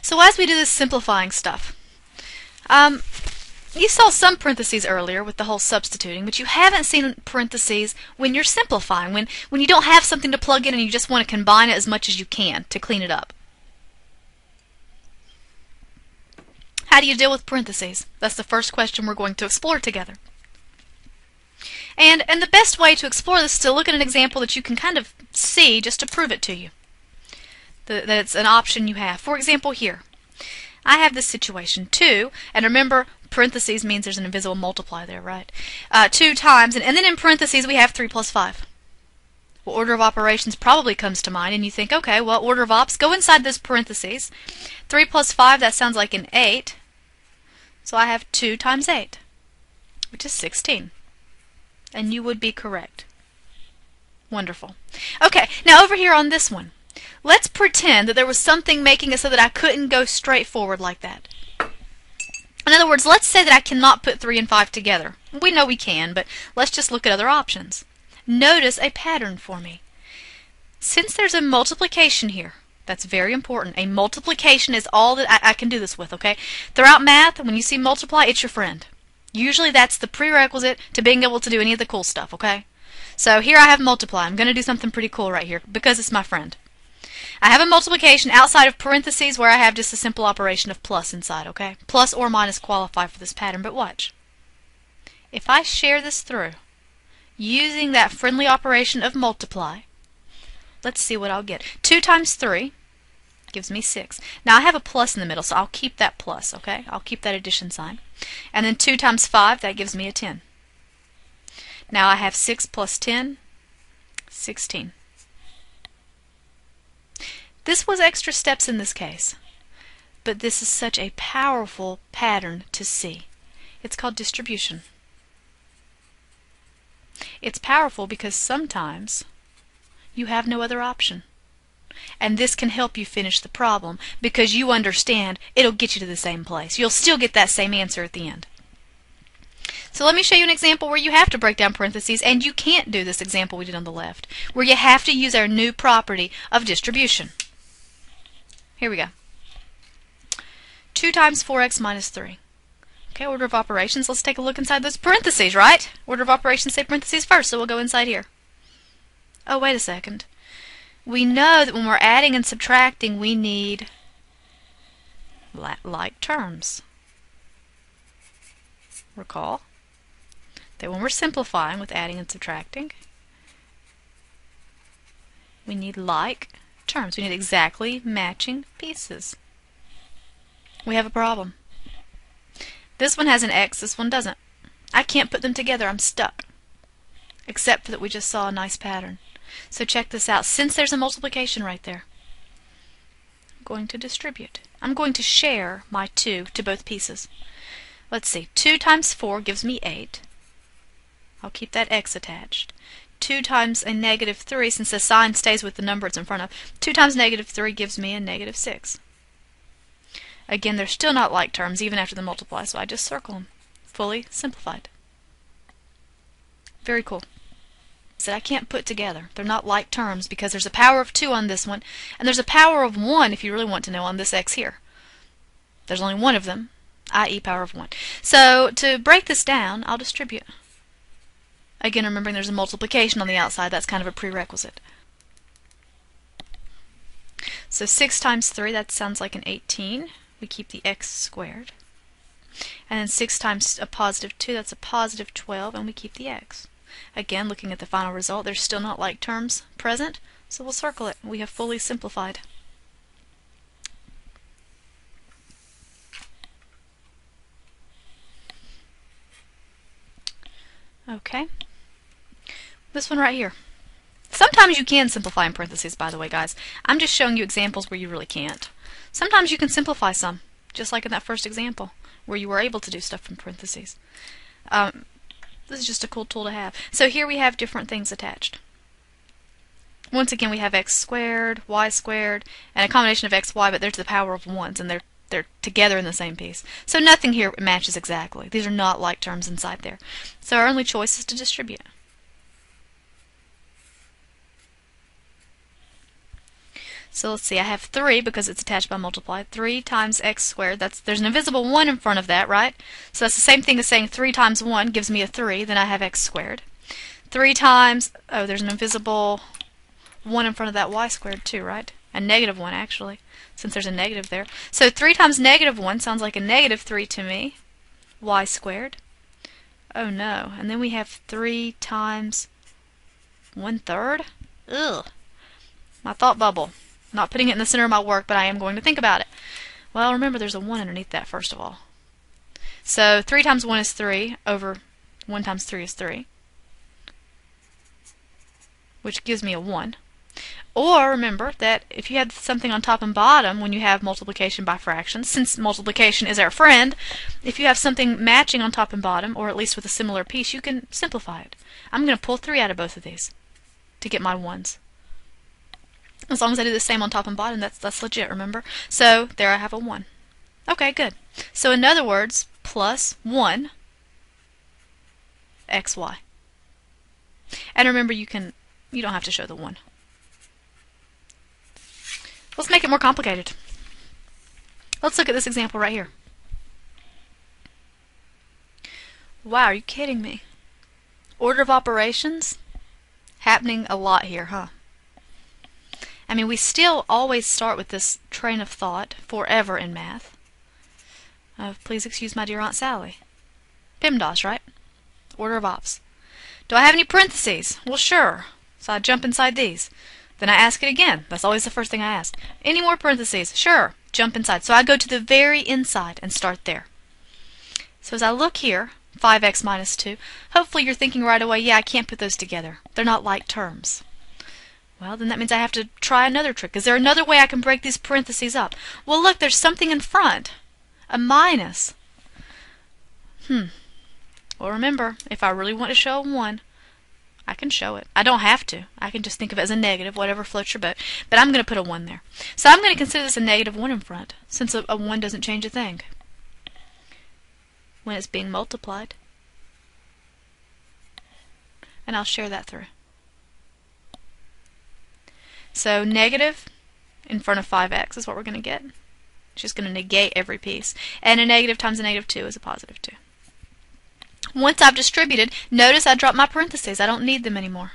So as we do this simplifying stuff, you saw some parentheses earlier with the whole substituting, but you haven't seen parentheses when you're simplifying, when you don't have something to plug in and you just want to combine it as much as you can to clean it up. How do you deal with parentheses? That's the first question we're going to explore together. And the best way to explore this is to look at an example that you can kind of see just to prove it to you. That it's an option you have. For example, here, I have this situation, 2, and remember, parentheses means there's an invisible multiply there, right? 2 times, and then in parentheses we have 3 plus 5. Well, order of operations probably comes to mind, and you think, okay, well, order of ops, go inside this parentheses. 3 plus 5, that sounds like an 8. So I have 2 times 8, which is 16. And you would be correct. Wonderful. Okay, now over here on this one, let's pretend that there was something making it so that I couldn't go straight forward like that. In other words, let's say that I cannot put 3 and 5 together. We know we can, but let's just look at other options. Notice a pattern for me. Since there's a multiplication here, that's very important. A multiplication is all that I can do this with, okay? Throughout math, when you see multiply, it's your friend. Usually that's the prerequisite to being able to do any of the cool stuff, okay? So here I have multiply. I'm going to do something pretty cool right here because it's my friend. I have a multiplication outside of parentheses where I have just a simple operation of plus inside, okay? Plus or minus qualify for this pattern, but watch. If I share this through using that friendly operation of multiply, let's see what I'll get. 2 times 3 gives me 6. Now I have a plus in the middle, so I'll keep that plus, okay? I'll keep that addition sign. And then 2 times 5, that gives me a 10. Now I have 6 plus 10, 16. This was extra steps in this case, but this is such a powerful pattern to see. It's called distribution. It's powerful because sometimes you have no other option. And this can help you finish the problem because you understand it'll get you to the same place. You'll still get that same answer at the end. So let me show you an example where you have to break down parentheses and you can't do this example we did on the left, where you have to use our new property of distribution. Here we go. 2 times 4x minus 3. Okay, order of operations. Let's take a look inside those parentheses, right? Order of operations say parentheses first, so we'll go inside here. Oh, wait a second. We know that when we're adding and subtracting, we need like terms. Recall that when we're simplifying with adding and subtracting, we need like terms. We need exactly matching pieces. We have a problem. This one has an x, this one doesn't. I can't put them together, I'm stuck. Except for that we just saw a nice pattern. So check this out. Since there's a multiplication right there, I'm going to distribute. I'm going to share my 2 to both pieces. Let's see. 2 times 4 gives me 8. I'll keep that x attached. 2 times a negative 3, since the sign stays with the number it's in front of, 2 times negative 3 gives me a negative 6. Again, they're still not like terms even after the multiply, so I just circle them. Fully simplified. Very cool. So I can't put together. They're not like terms because there's a power of 2 on this one, and there's a power of 1 if you really want to know on this x here. There's only one of them, i.e. power of 1. So to break this down, I'll distribute. Again, remembering there's a multiplication on the outside, that's kind of a prerequisite. So 6 times 3, that sounds like an 18. We keep the x squared. And then 6 times a positive 2, that's a positive 12, and we keep the x. Again, looking at the final result, there's still not like terms present, so we'll circle it. We have fully simplified. Okay. This one right here. Sometimes you can simplify in parentheses, by the way, guys. I'm just showing you examples where you really can't. Sometimes you can simplify some, just like in that first example, where you were able to do stuff from parentheses. This is just a cool tool to have. So here we have different things attached. Once again, we have x squared, y squared, and a combination of x, y, but there's the power of 1s, and they're together in the same piece. So nothing here matches exactly. These are not like terms inside there. So our only choice is to distribute. So let's see, I have 3 because it's attached by multiply. 3 times x squared. There's an invisible 1 in front of that, right? So that's the same thing as saying 3 times 1 gives me a 3. Then I have x squared. 3 times, oh, there's an invisible 1 in front of that y squared too, right? A negative 1 actually, since there's a negative there. So 3 times negative 1 sounds like a negative 3 to me. Y squared. Oh no. And then we have 3 times 1/3. Ugh. My thought bubble. Not putting it in the center of my work, but I am going to think about it. Well, remember there's a 1 underneath that first of all. So 3 times 1 is 3 over 1 times 3 is 3, which gives me a 1. Or remember that if you had something on top and bottom when you have multiplication by fractions, since multiplication is our friend, if you have something matching on top and bottom, or at least with a similar piece, you can simplify it. I'm going to pull 3 out of both of these to get my 1s. As long as I do the same on top and bottom, that's legit, remember? So there I have a 1. Okay, good. So in other words, plus 1 xy. And remember, you don't have to show the 1. Let's make it more complicated. Let's look at this example right here. Wow, are you kidding me? Order of operations? Happening a lot here, huh? I mean, we still always start with this train of thought forever in math. Please excuse my dear Aunt Sally. PEMDAS, right? Order of ops. Do I have any parentheses? Well, sure. So I jump inside these. Then I ask it again. That's always the first thing I ask. Any more parentheses? Sure. Jump inside. So I go to the very inside and start there. So as I look here, 5x minus 2, hopefully you're thinking right away, yeah, I can't put those together. They're not like terms. Well, then that means I have to try another trick. Is there another way I can break these parentheses up? Well, look, there's something in front. A minus. Well, remember, if I really want to show a 1, I can show it. I don't have to. I can just think of it as a negative, whatever floats your boat. But I'm going to put a 1 there. So I'm going to consider this a negative 1 in front, since a 1 doesn't change a thing when it's being multiplied. And I'll share that through. So negative in front of 5x is what we're going to get. It's just going to negate every piece. And a negative times a negative 2 is a positive 2. Once I've distributed, notice I dropped my parentheses. I don't need them anymore.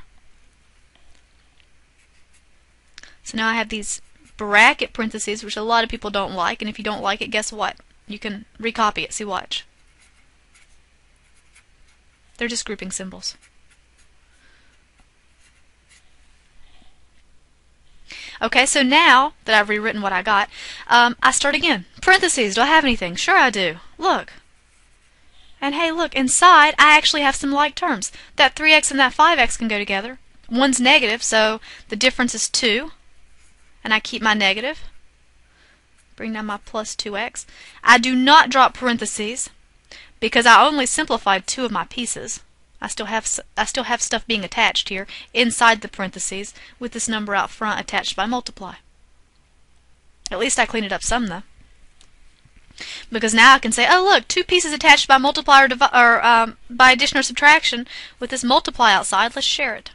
So now I have these bracket parentheses, which a lot of people don't like. And if you don't like it, guess what? You can recopy it. See, watch. They're just grouping symbols. Okay, so now that I've rewritten what I got, I start again. Parentheses, do I have anything? Sure I do. Look. And hey, look, inside I actually have some like terms. That 3x and that 5x can go together. One's negative, so the difference is 2. And I keep my negative. Bring down my plus 2x. I do not drop parentheses because I only simplified 2 of my pieces. I still have stuff being attached here inside the parentheses with this number out front attached by multiply. At least I cleaned it up some though. Because now I can say, oh look, 2 pieces attached by multiply or by addition or subtraction with this multiply outside. Let's share it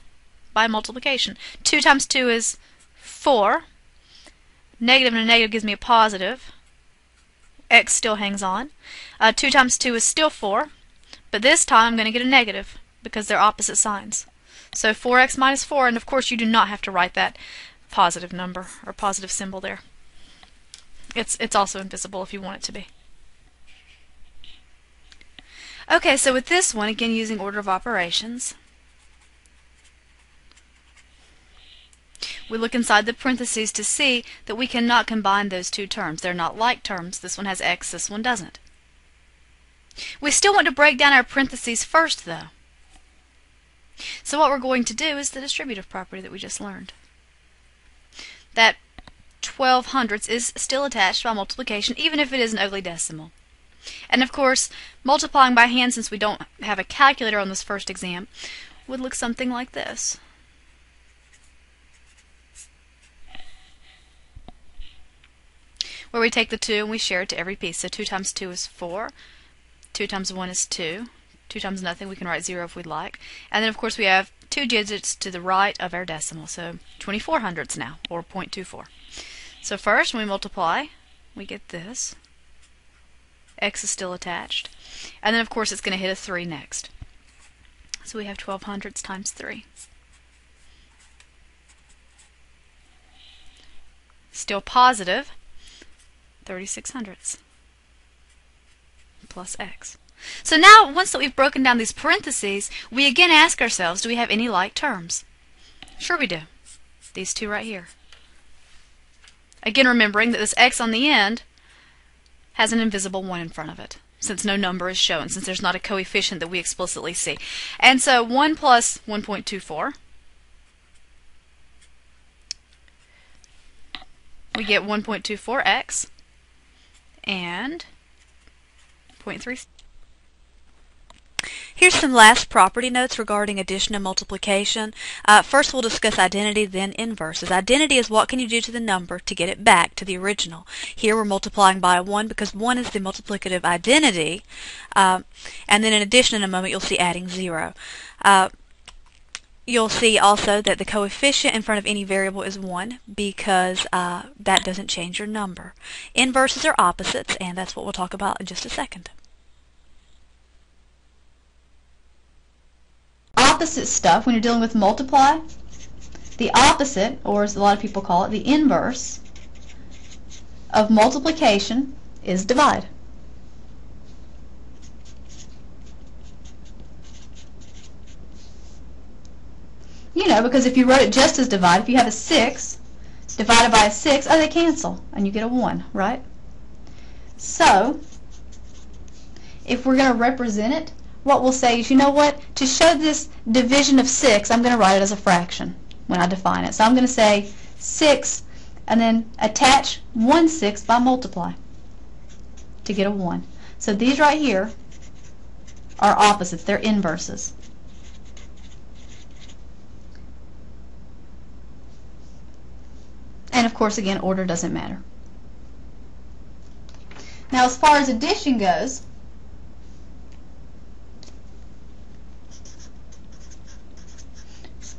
by multiplication. 2 times 2 is 4. Negative and a negative gives me a positive. X still hangs on. 2 times 2 is still 4. But this time I'm going to get a negative because they're opposite signs. So 4x minus 4, and of course you do not have to write that positive number or positive symbol there. It's also invisible if you want it to be. Okay, so with this one, again using order of operations, we look inside the parentheses to see that we cannot combine those two terms. They're not like terms. This one has x, this one doesn't. We still want to break down our parentheses first, though. So what we're going to do is the distributive property that we just learned. That 12 hundredths is still attached by multiplication, even if it is an ugly decimal. And of course, multiplying by hand, since we don't have a calculator on this first exam, would look something like this. Where we take the 2 and we share it to every piece. So 2 times 2 is 4. 2 times 1 is 2. 2 times nothing, we can write 0 if we'd like. And then of course we have 2 digits to the right of our decimal, so 24 hundredths now, or 0.24. So first, when we multiply, we get this. X is still attached. And then, of course, it's going to hit a 3 next. So we have 12 hundredths times 3. Still positive 36 hundredths plus X. So now, once that we've broken down these parentheses, we again ask ourselves, do we have any like terms? Sure we do. These two right here. Again, remembering that this X on the end has an invisible 1 in front of it, since no number is shown, since there's not a coefficient that we explicitly see. And so 1 plus 1.24, we get 1.24x and 0.3. Here's some last property notes regarding addition and multiplication. First we'll discuss identity, then inverses. Identity is what can you do to the number to get it back to the original. Here we're multiplying by 1 because 1 is the multiplicative identity. And then in addition, in a moment, you'll see adding 0. You'll see also that the coefficient in front of any variable is 1 because that doesn't change your number. Inverses are opposites, and that's what we'll talk about in just a second. Opposite stuff, when you're dealing with multiply, the opposite, or as a lot of people call it, the inverse of multiplication is divide. You know, because if you wrote it just as divide, if you have a 6 divided by a 6, oh, they cancel, and you get a 1, right? So, if we're going to represent it, what we'll say is, you know what, to show this division of 6, I'm going to write it as a fraction when I define it. So I'm going to say 6 and then attach 1/6 by multiply to get a 1. So these right here are opposites, they're inverses. And of course, again, order doesn't matter. Now as far as addition goes,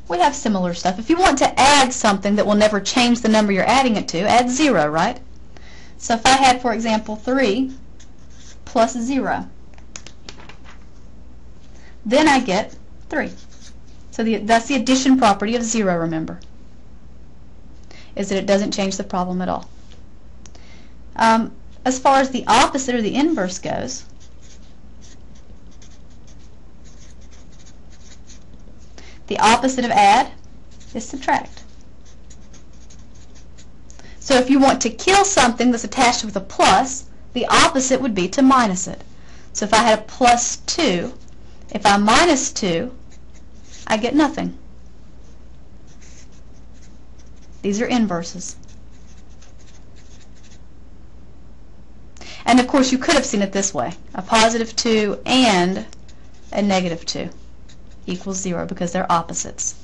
we have similar stuff. If you want to add something that will never change the number you're adding it to, add 0, right? So if I had, for example, 3 plus 0, then I get 3. So that's the addition property of 0, remember, is that it doesn't change the problem at all. As far as the opposite or the inverse goes, the opposite of add is subtract. So if you want to kill something that's attached with a plus, the opposite would be to minus it. So if I had a plus 2, if I minus 2, I get nothing. These are inverses. And of course you could have seen it this way. A positive 2 and a negative 2 equals 0 because they're opposites.